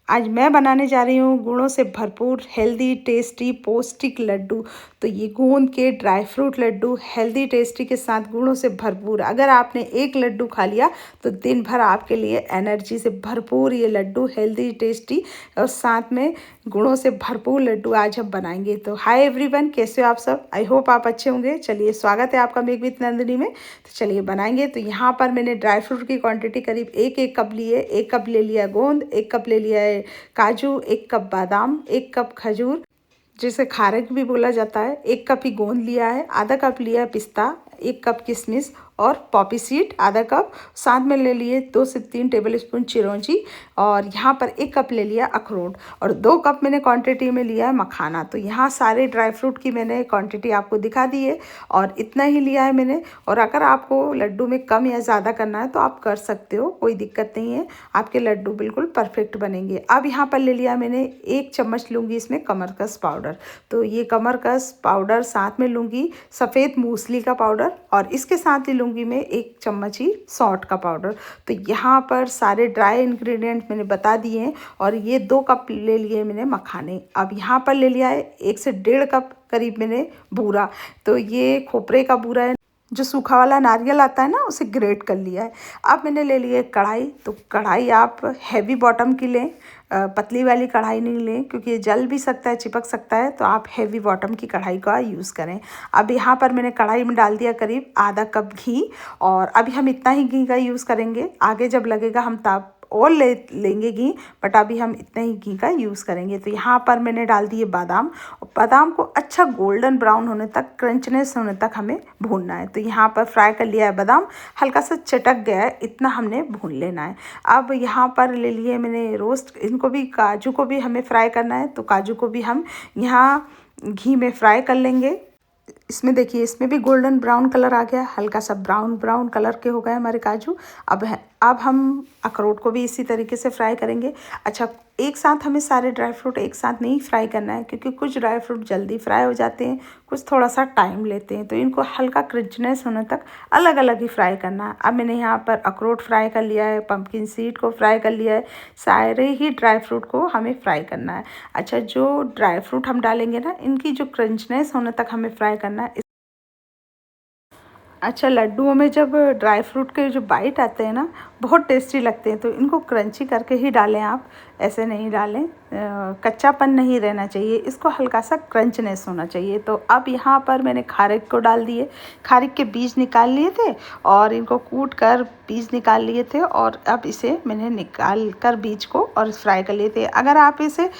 आज मैं बनाने जा रही हूँ गुणों से भरपूर हेल्दी टेस्टी पौष्टिक लड्डू। तो ये गोंद के dry fruit laddu healthy tasty के साथ गुणों से भरपूर। अगर आपने एक लड्डू खा लिया तो दिन भर आपके लिए एनर्जी से भरपूर ये लड्डू हेल्दी टेस्टी और साथ में गुणों से भरपूर लड्डू आज हम बनाएंगे। तो हाय एवरीवन, कैसे हो आप सब? आई होप आप अच्छे होंगे। चलिए, स्वागत है आपका मेक विथ नंदिनी में। तो चलिए बनाएंगे। तो यहाँ पर मैंने ड्राई फ्रूट की क्वांटिटी करीब एक कप लिए। 1 कप ले लिया गोंद, 1 कप ले लिया है काजू, 1 कप बादाम, 1 कप खजूर जिसे खारक भी बोला जाता है, 1 कप ही गोंद लिया है, आधा कप लिया है पिस्ता, 1 कप किशमिश और पॉपी सीड आधा कप, साथ में ले लिए 2 से 3 टेबल स्पून चिरौंजी और यहाँ पर 1 कप ले लिया अखरोट और 2 कप मैंने क्वांटिटी में लिया है मखाना। तो यहाँ सारे ड्राई फ्रूट की मैंने क्वांटिटी आपको दिखा दी है और इतना ही लिया है मैंने। और अगर आपको लड्डू में कम या ज़्यादा करना है तो आप कर सकते हो, कोई दिक्कत नहीं है, आपके लड्डू बिल्कुल परफेक्ट बनेंगे। अब यहाँ पर ले लिया मैंने 1 चम्मच लूँगी इसमें कमरकस पाउडर। तो ये कमरकस पाउडर साथ में लूँगी सफ़ेद मूसली का पाउडर और इसके साथ ही लूँगी मैं 1 चम्मच ही सौंठ का पाउडर। तो यहाँ पर सारे ड्राई इंग्रेडिएंट मैंने बता दिए हैं और ये 2 कप ले लिए मैंने मखाने। अब यहाँ पर ले लिया है 1 से 1.5 कप करीब मैंने बूरा। तो ये खोपरे का बूरा है, जो सूखा वाला नारियल आता है ना, उसे ग्रेट कर लिया है। अब मैंने ले लिया कढ़ाई। तो कढ़ाई आप हैवी बॉटम की लें, पतली वाली कढ़ाई नहीं लें क्योंकि ये जल भी सकता है, चिपक सकता है। तो आप हैवी बॉटम की कढ़ाई का यूज़ करें। अब यहाँ पर मैंने कढ़ाई में डाल दिया करीब आधा कप घी और अभी हम इतना ही घी का यूज़ करेंगे। आगे जब लगेगा हम तब और लेंगे घी, बट अभी हम इतने ही घी का यूज़ करेंगे। तो यहाँ पर मैंने डाल दिए बादाम और बादाम को अच्छा गोल्डन ब्राउन होने तक, क्रंचनेस होने तक हमें भूनना है। तो यहाँ पर फ्राई कर लिया है बादाम, हल्का सा चटक गया है, इतना हमने भून लेना है। अब यहाँ पर ले लिए मैंने रोस्ट, इनको भी, काजू को भी हमें फ्राई करना है। तो काजू को भी हम यहाँ घी में फ्राई कर लेंगे। इसमें देखिए, इसमें भी गोल्डन ब्राउन कलर आ गया, हल्का सा ब्राउन कलर के हो गए हमारे काजू। अब हम अखरोट को भी इसी तरीके से फ्राई करेंगे। अच्छा, एक साथ हमें सारे ड्राई फ्रूट एक साथ नहीं फ्राई करना है क्योंकि कुछ ड्राई फ्रूट जल्दी फ्राई हो जाते हैं, कुछ थोड़ा सा टाइम लेते हैं। तो इनको हल्का क्रिंचनेस होने तक अलग अलग ही फ्राई करना है। अब मैंने यहाँ पर अखरोट फ्राई कर लिया है, पम्पकिन सीड को फ्राई कर लिया है, सारे ही ड्राई फ्रूट को हमें फ्राई करना है। अच्छा, जो ड्राई फ्रूट हम डालेंगे ना, इनकी जो क्रंचनेस होने तक हमें फ्राई करना है। अच्छा, लड्डुओं में जब ड्राई फ्रूट के जो बाइट आते हैं ना, बहुत टेस्टी लगते हैं। तो इनको क्रंची करके ही डालें आप, ऐसे नहीं डालें, कच्चापन नहीं रहना चाहिए, इसको हल्का सा क्रंचनेस होना चाहिए। तो अब यहाँ पर मैंने खारिक को डाल दिए, खारिक के बीज निकाल लिए थे और इनको कूट कर बीज निकाल लिए थे और अब इसे मैंने निकाल कर बीज को और फ्राई कर लिए थे। अगर आप इसे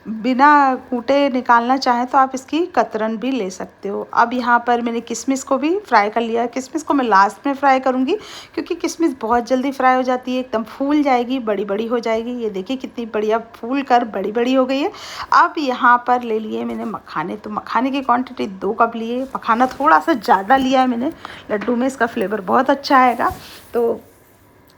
बिना कूटे निकालना चाहें तो आप इसकी कतरन भी ले सकते हो। अब यहाँ पर मैंने किशमिश को भी फ्राई कर लिया है। किशमिश को मैं लास्ट में फ्राई करूँगी क्योंकि किशमिश बहुत जल्दी फ्राई हो जाती है, एकदम फूल जाएगी, बड़ी बड़ी हो जाएगी। ये देखिए कितनी बढ़िया फूल कर बड़ी बड़ी हो गई है। अब यहाँ पर ले लिए मैंने मखाने। तो मखाने की क्वांटिटी 2 कप लिए, मखाना थोड़ा सा ज़्यादा लिया है मैंने, लड्डू में इसका फ्लेवर बहुत अच्छा आएगा। तो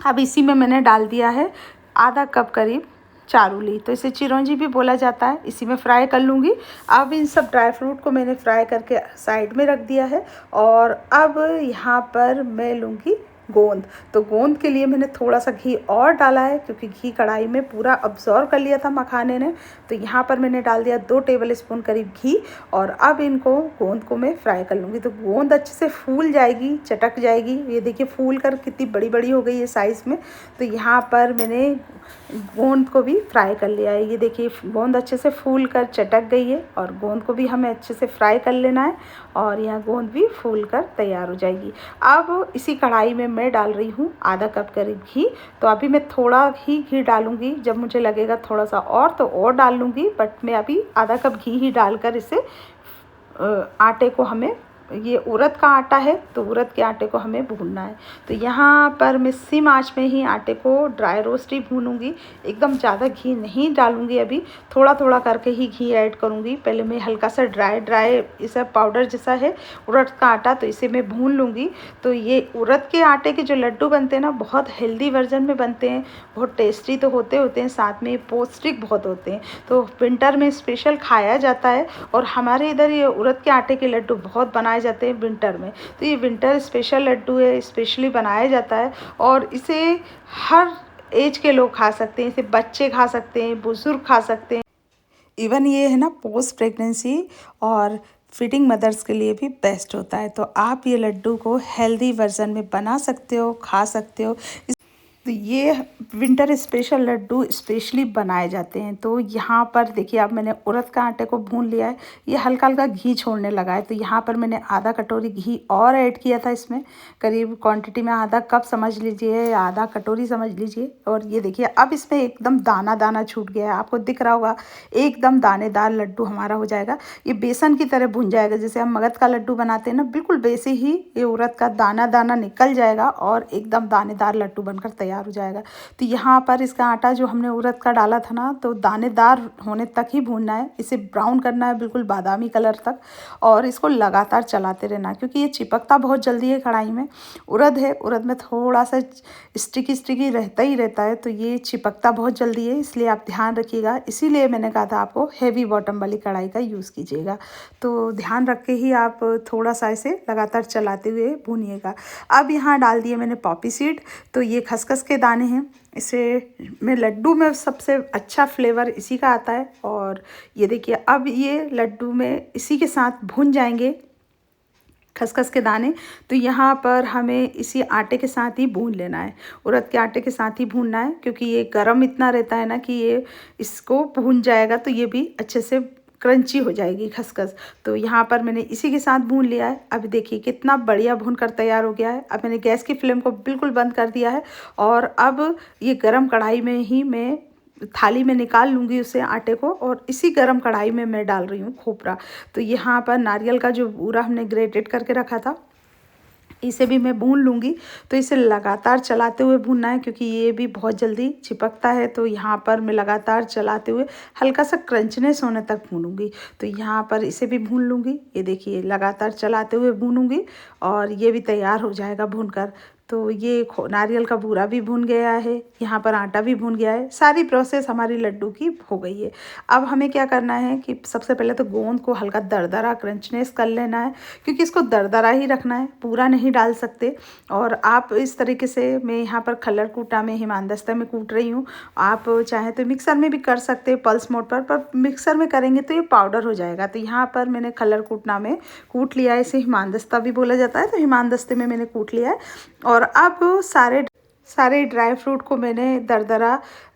अब इसी में मैंने डाल दिया है आधा कप करीब चारूली, तो इसे चिरौंजी भी बोला जाता है, इसी में फ्राई कर लूँगी। अब इन सब ड्राई फ्रूट को मैंने फ्राई करके साइड में रख दिया है और अब यहाँ पर मैं लूँगी गोंद। तो गोंद के लिए मैंने थोड़ा सा घी और डाला है क्योंकि घी कढ़ाई में पूरा अब्जॉर्व कर लिया था मखाने ने। तो यहाँ पर मैंने डाल दिया 2 टेबल स्पून करीब घी और अब इनको गोंद को मैं फ्राई कर लूँगी। तो गोंद अच्छे से फूल जाएगी, चटक जाएगी। ये देखिए फूल कर कितनी बड़ी बड़ी हो गई है साइज़ में। तो यहाँ पर मैंने गोंद को भी फ्राई कर लिया है। ये देखिए गोंद अच्छे से फूल कर चटक गई है और गोंद को भी हमें अच्छे से फ्राई कर लेना है और यह गोंद भी फूल कर तैयार हो जाएगी। अब इसी कढ़ाई में मैं डाल रही हूँ आधा कप करीब घी। तो अभी मैं थोड़ा ही घी डालूँगी, जब मुझे लगेगा थोड़ा सा और तो और डाल लूँगी, बट मैं अभी आधा कप घी ही डालकर इसे आटे को, हमें ये उड़द का आटा है तो उड़द के आटे को हमें भूनना है। तो यहाँ पर मैं सिम आंच में ही आटे को ड्राई रोस्ट ही भूनूंगी, एकदम ज़्यादा घी नहीं डालूंगी। अभी थोड़ा थोड़ा करके ही घी ऐड करूँगी। पहले मैं हल्का सा ड्राई इसे पाउडर जैसा है उड़द का आटा, तो इसे मैं भून लूँगी। तो ये उड़द के आटे के जो लड्डू बनते हैं ना, बहुत हेल्दी वर्जन में बनते हैं, बहुत टेस्टी तो होते हैं, साथ में पौष्टिक बहुत होते हैं। तो विंटर में स्पेशल खाया जाता है और हमारे इधर ये उड़द के आटे के लड्डू बहुत बनाए जाते हैं विंटर में। तो ये विंटर स्पेशल लड्डू है, स्पेशली बनाया जाता है और इसे हर एज के लोग खा सकते हैं, इसे बच्चे खा सकते हैं, बुजुर्ग खा सकते हैं। इवन ये है ना पोस्ट प्रेगनेंसी और फीडिंग मदर्स के लिए भी बेस्ट होता है। तो आप ये लड्डू को हेल्दी वर्जन में बना सकते हो, खा सकते हो। तो ये विंटर स्पेशल लड्डू स्पेशली बनाए जाते हैं। तो यहाँ पर देखिए, अब मैंने उड़द का आटे को भून लिया है, ये हल्का हल्का घी छोड़ने लगा है। तो यहाँ पर मैंने आधा कटोरी घी और ऐड किया था इसमें, करीब क्वांटिटी में आधा कप समझ लीजिए या आधा कटोरी समझ लीजिए। और ये देखिए अब इसमें एकदम दाना दाना छूट गया है, आपको दिख रहा होगा, एकदम दानेदार लड्डू हमारा हो जाएगा। ये बेसन की तरह भुन जाएगा, जैसे हम मगध का लड्डू बनाते हैं ना, बिल्कुल वैसे ही ये उड़द का दाना दाना निकल जाएगा और एकदम दानेदार लड्डू बनकर तैयार हो जाएगा। तो यहाँ पर इसका आटा जो हमने उड़द का डाला था ना, तो दानेदार होने तक ही भूनना है, इसे ब्राउन करना है बिल्कुल बादामी कलर तक। और इसको लगातार चलाते रहना, क्योंकि ये चिपकता बहुत जल्दी है कढ़ाई में। उड़द है, उड़द में थोड़ा सा स्टिकी स्टिकी रहता ही रहता है, तो ये चिपकता बहुत जल्दी है, इसलिए आप ध्यान रखिएगा। इसीलिए मैंने कहा था आपको हैवी बॉटम वाली कढ़ाई का यूज़ कीजिएगा। तो ध्यान रख के ही आप थोड़ा सा इसे लगातार चलाते हुए भूनिएगा। अब यहाँ डाल दिए मैंने पॉपी सीड, तो ये खसखस के दाने हैं। इसे में लड्डू में सबसे अच्छा फ्लेवर इसी का आता है। और ये देखिए अब ये लड्डू में इसी के साथ भुन जाएंगे खसखस के दाने। तो यहाँ पर हमें इसी आटे के साथ ही भून लेना है, उड़द के आटे के साथ ही भूनना है, क्योंकि ये गरम इतना रहता है ना कि ये इसको भून जाएगा तो ये भी अच्छे से क्रंची हो जाएगी खसखस। तो यहाँ पर मैंने इसी के साथ भून लिया है। अब देखिए कितना बढ़िया भून कर तैयार हो गया है। अब मैंने गैस की फ्लेम को बिल्कुल बंद कर दिया है और अब ये गरम कढ़ाई में ही मैं थाली में निकाल लूँगी उसे आटे को, और इसी गरम कढ़ाई में मैं डाल रही हूँ खोपरा। तो यहाँ पर नारियल का जो बूरा हमने ग्रेटेड करके रखा था, इसे भी मैं भून लूँगी। तो इसे लगातार चलाते हुए भूनना है, क्योंकि ये भी बहुत जल्दी चिपकता है। तो यहाँ पर मैं लगातार चलाते हुए हल्का सा क्रंचनेस होने तक भूनूंगी। तो यहाँ पर इसे भी भून लूँगी। ये देखिए लगातार चलाते हुए भूनूंगी और ये भी तैयार हो जाएगा भूनकर। तो ये नारियल का बूरा भी भून गया है, यहाँ पर आटा भी भून गया है, सारी प्रोसेस हमारी लड्डू की हो गई है। अब हमें क्या करना है कि सबसे पहले तो गोंद को हल्का दरदरा क्रंचनेस कर लेना है, क्योंकि इसको दरदरा ही रखना है, पूरा नहीं डाल सकते। और आप इस तरीके से, मैं यहाँ पर खल्लर कूटा में हिमानदस्ता में कूट रही हूँ, आप चाहें तो मिक्सर में भी कर सकते हैं पल्स मोड पर मिक्सर में करेंगे तो ये पाउडर हो जाएगा। तो यहाँ पर मैंने खल्लर कूटना में कूट लिया है, इसे हिमानदस्ता भी बोला जाता है, तो हिमानदस्ते में मैंने कूट लिया है। और अब सारे ड्राई फ्रूट को मैंने दरदरा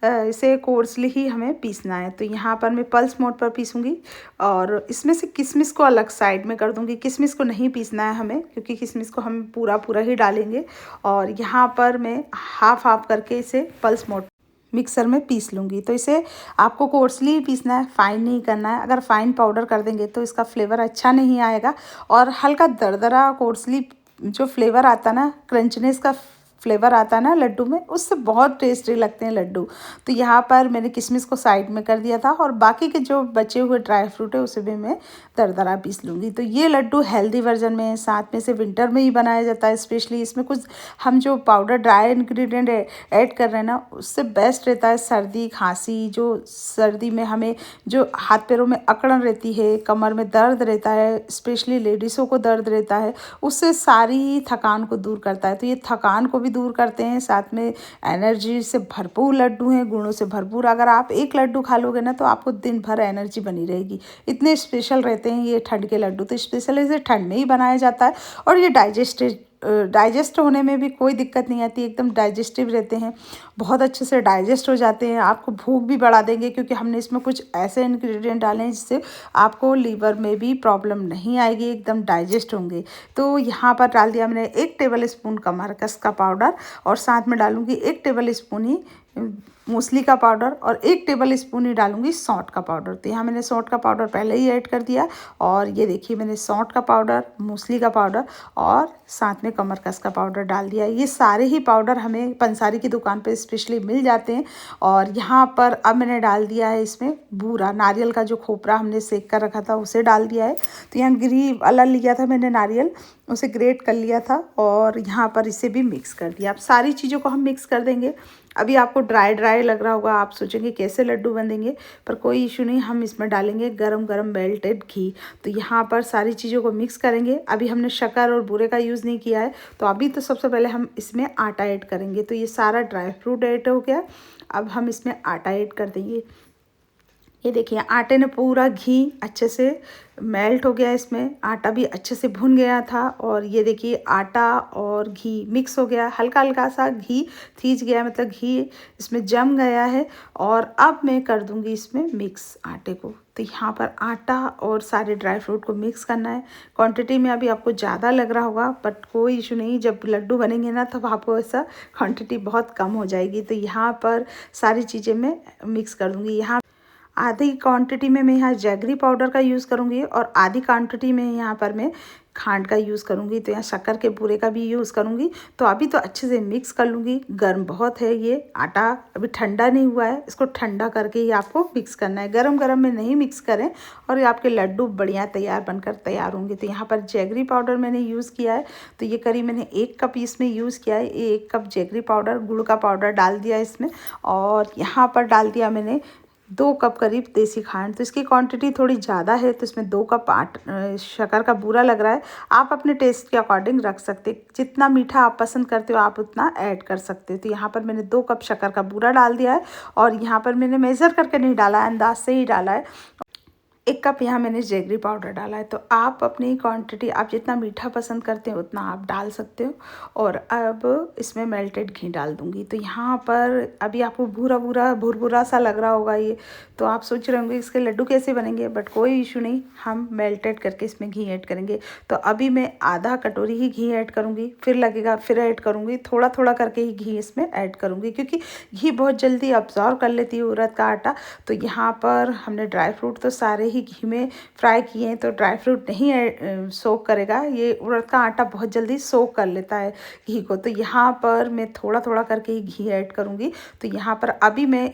इसे कोर्सली ही हमें पीसना है। तो यहाँ पर मैं पल्स मोड पर पीसूँगी और इसमें से किशमिश को अलग साइड में कर दूँगी। किशमिश को नहीं पीसना है हमें, क्योंकि किशमिश को हम पूरा पूरा ही डालेंगे। और यहाँ पर मैं हाफ हाफ करके इसे पल्स मोड मिक्सर में पीस लूँगी। तो इसे आपको कोर्सली ही पीसना है, फाइन नहीं करना है। अगर फाइन पाउडर कर देंगे तो इसका फ्लेवर अच्छा नहीं आएगा। और हल्का दरदरा कोर्सली जो फ्लेवर आता ना, क्रंचनेस का फ्लेवर आता है ना लड्डू में, उससे बहुत टेस्टी लगते हैं लड्डू। तो यहाँ पर मैंने किशमिश को साइड में कर दिया था और बाकी के जो बचे हुए ड्राई फ्रूट है उसे भी मैं दरदरा पीस लूँगी। तो ये लड्डू हेल्दी वर्जन में है, साथ में से विंटर में ही बनाया जाता है स्पेशली। इसमें कुछ हम जो पाउडर ड्राई इंग्रेडिएंट ऐड कर रहे हैं ना, उससे बेस्ट रहता है सर्दी खांसी, जो सर्दी में हमें जो हाथ पैरों में अकड़न रहती है, कमर में दर्द रहता है, स्पेशली लेडीज़ों को दर्द रहता है, उससे सारी ही थकान को दूर करता है। तो ये थकान को भी दूर करते हैं, साथ में एनर्जी से भरपूर लड्डू हैं, गुणों से भरपूर। अगर आप एक लड्डू खा लोगे ना तो आपको दिन भर एनर्जी बनी रहेगी, इतने स्पेशल रहते हैं ये ठंड के लड्डू। तो स्पेशल इसे ठंड में ही बनाया जाता है और ये डाइजेस्ट होने में भी कोई दिक्कत नहीं आती, एकदम डाइजेस्टिव रहते हैं, बहुत अच्छे से डाइजेस्ट हो जाते हैं। आपको भूख भी बढ़ा देंगे, क्योंकि हमने इसमें कुछ ऐसे इंग्रेडिएंट डाले हैं जिससे आपको लीवर में भी प्रॉब्लम नहीं आएगी, एकदम डाइजेस्ट होंगे। तो यहाँ पर डाल दिया मैंने 1 टेबल स्पून कमरकस का पाउडर और साथ में डालूँगी 1 टेबल स्पून ही मूसली का पाउडर और 1 टेबल स्पून ही डालूंगी सौंठ का पाउडर। तो यहाँ मैंने सौंठ का पाउडर पहले ही ऐड कर दिया और ये देखिए मैंने सौंठ का पाउडर, मूसली का पाउडर और साथ में कमरकस का पाउडर डाल दिया। ये सारे ही पाउडर हमें पंसारी की दुकान पे स्पेशली मिल जाते हैं। और यहाँ पर अब मैंने डाल दिया है इसमें बूरा, नारियल का जो खोपरा हमने सेक कर रखा था उसे डाल दिया है। तो यहाँ गिरी वाला लिया था मैंने नारियल, उसे ग्रेट कर लिया था और यहाँ पर इसे भी मिक्स कर दिया। अब सारी चीज़ों को हम मिक्स कर देंगे। अभी आपको ड्राई ड्राई लग रहा होगा, आप सोचेंगे कैसे लड्डू बनेंगे, पर कोई इशू नहीं, हम इसमें डालेंगे गरम गरम मेल्टेड घी। तो यहाँ पर सारी चीज़ों को मिक्स करेंगे। अभी हमने शक्कर और बूरे का यूज़ नहीं किया है, तो अभी तो सबसे पहले हम इसमें आटा ऐड करेंगे। तो ये सारा ड्राई फ्रूट ऐड हो गया, अब हम इसमें आटा ऐड कर देंगे। ये देखिए आटे ने पूरा घी अच्छे से मेल्ट हो गया, इसमें आटा भी अच्छे से भुन गया था, और ये देखिए आटा और घी मिक्स हो गया, हल्का हल्का सा घी थीज गया, मतलब घी इसमें जम गया है। और अब मैं कर दूंगी इसमें मिक्स आटे को। तो यहाँ पर आटा और सारे ड्राई फ्रूट को मिक्स करना है। क्वांटिटी में अभी आपको ज़्यादा लग रहा होगा, बट कोई इशू नहीं, जब लड्डू बनेंगे ना तब आपको ऐसा क्वांटिटी बहुत कम हो जाएगी। तो यहाँ पर सारी चीज़ें मैं मिक्स कर दूँगी। यहाँ आधी क्वांटिटी में मैं यहाँ जैगरी पाउडर का यूज़ करूँगी, और आधी क्वांटिटी में यहाँ पर मैं खांड का यूज़ करूँगी। तो यहाँ शक्कर के बूरे का भी यूज़ करूँगी। तो अभी तो अच्छे से मिक्स कर लूँगी। गर्म बहुत है, ये आटा अभी ठंडा नहीं हुआ है, इसको ठंडा करके ही आपको मिक्स करना है, गरम गरम में नहीं मिक्स करें, और ये आपके लड्डू बढ़िया बनकर तैयार होंगे। तो यहाँ पर जैगरी पाउडर मैंने यूज़ किया है। तो ये करीब मैंने 1 कप इसमें यूज़ किया है। 1 कप जैगरी पाउडर, गुड़ का पाउडर डाल दिया इसमें, और यहाँ पर डाल दिया मैंने 2 कप करीब देसी खांड। तो इसकी क्वांटिटी थोड़ी ज़्यादा है, तो इसमें 2 कप शक्कर का बूरा लग रहा है। आप अपने टेस्ट के अकॉर्डिंग रख सकते, जितना मीठा आप पसंद करते हो आप उतना ऐड कर सकते हो। तो यहाँ पर मैंने 2 कप शक्कर का बूरा डाल दिया है, और यहाँ पर मैंने मेज़र करके नहीं डाला है, अंदाज से ही डाला है। 1 कप यहाँ मैंने जैगरी पाउडर डाला है। तो आप अपनी क्वांटिटी, आप जितना मीठा पसंद करते हो उतना आप डाल सकते हो। और अब इसमें मेल्टेड घी डाल दूँगी। तो यहाँ पर अभी आपको भूरा भूरा भुरभुरा सा लग रहा होगा ये, तो आप सोच रहे होंगे इसके लड्डू कैसे बनेंगे, बट कोई इशू नहीं, हम मेल्टेड करके इसमें घी ऐड करेंगे। तो अभी मैं आधा कटोरी ही घी ऐड करूँगी, फिर लगेगा फिर ऐड करूँगी, थोड़ा थोड़ा करके ही घी इसमें ऐड करूँगी, क्योंकि घी बहुत जल्दी अब्जॉर्व कर लेती है उड़द का आटा। तो यहाँ पर हमने ड्राई फ्रूट तो सारे ही घी में फ्राई किए हैं, तो ड्राई फ्रूट नहीं सोक करेगा, ये उड़द का आटा बहुत जल्दी सोक कर लेता है घी को। तो यहाँ पर मैं थोड़ा थोड़ा करके ही घी ऐड करूँगी। तो यहाँ पर अभी मैं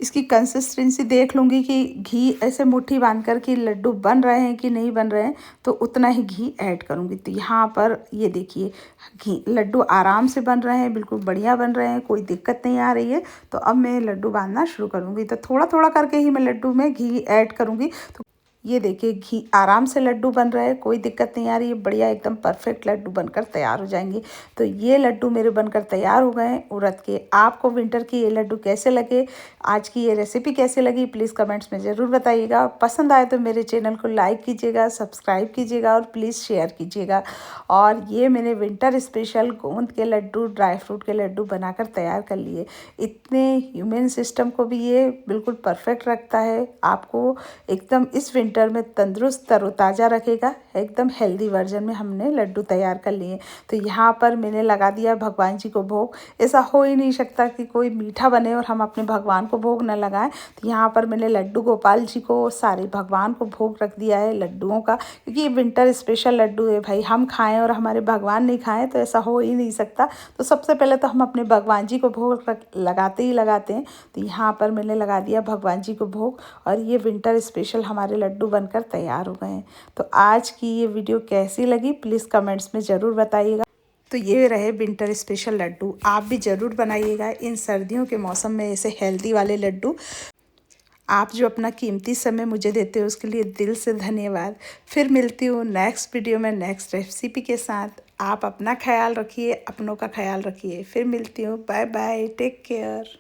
इसकी कंसिस्टेंसी देख लूँगी कि घी ऐसे मुट्ठी बांध कर कि लड्डू बन रहे हैं कि नहीं बन रहे हैं, तो उतना ही घी ऐड करूँगी। तो यहाँ पर ये देखिए घी लड्डू आराम से बन रहे हैं, बिल्कुल बढ़िया बन रहे हैं, कोई दिक्कत नहीं आ रही है। तो अब मैं लड्डू बांधना शुरू करूँगी। तो थोड़ा थोड़ा करके ही मैं लड्डू में घी ऐड करूँगी। तो ये देखिए घी आराम से लड्डू बन रहा है, कोई दिक्कत नहीं आ रही है, बढ़िया एकदम परफेक्ट लड्डू बनकर तैयार हो जाएंगे। तो ये लड्डू मेरे बनकर तैयार हो गए हैं उड़द के। आपको विंटर की ये लड्डू कैसे लगे, आज की ये रेसिपी कैसे लगी, प्लीज़ कमेंट्स में ज़रूर बताइएगा। पसंद आए तो मेरे चैनल को लाइक कीजिएगा, सब्सक्राइब कीजिएगा, और प्लीज़ शेयर कीजिएगा। और ये मैंने विंटर स्पेशल गोंद के लड्डू, ड्राई फ्रूट के लड्डू बनाकर तैयार कर लिए। इतने ह्यूमन सिस्टम को भी ये बिल्कुल परफेक्ट रखता है, आपको एकदम इस विंटर में तंदुरुस्त तरोताज़ा रखेगा। एकदम हेल्दी वर्जन में हमने लड्डू तैयार कर लिए। तो यहाँ पर मैंने लगा दिया भगवान जी को भोग। ऐसा हो ही नहीं सकता कि कोई मीठा बने और हम अपने भगवान को भोग न लगाएं। तो यहाँ पर मैंने लड्डू गोपाल जी को, सारे भगवान को भोग रख दिया है लड्डुओं का, क्योंकि ये विंटर स्पेशल लड्डू है भाई, हम खाएँ और हमारे भगवान नहीं खाएँ तो ऐसा हो ही नहीं सकता। तो सबसे पहले तो हम अपने भगवान जी को भोग लगाते ही लगाते हैं। तो यहाँ पर मैंने लगा दिया भगवान जी को भोग, और ये विंटर स्पेशल हमारे लड्डू बनकर तैयार हो गए हैं। तो आज की ये वीडियो कैसी लगी प्लीज़ कमेंट्स में ज़रूर बताइएगा। तो ये रहे विंटर स्पेशल लड्डू, आप भी ज़रूर बनाइएगा इन सर्दियों के मौसम में ऐसे हेल्दी वाले लड्डू। आप जो अपना कीमती समय मुझे देते हो उसके लिए दिल से धन्यवाद। फिर मिलती हूँ नेक्स्ट वीडियो में नेक्स्ट रेसिपी के साथ। आप अपना ख्याल रखिए, अपनों का ख्याल रखिए। फिर मिलती हूँ, बाय बाय, टेक केयर।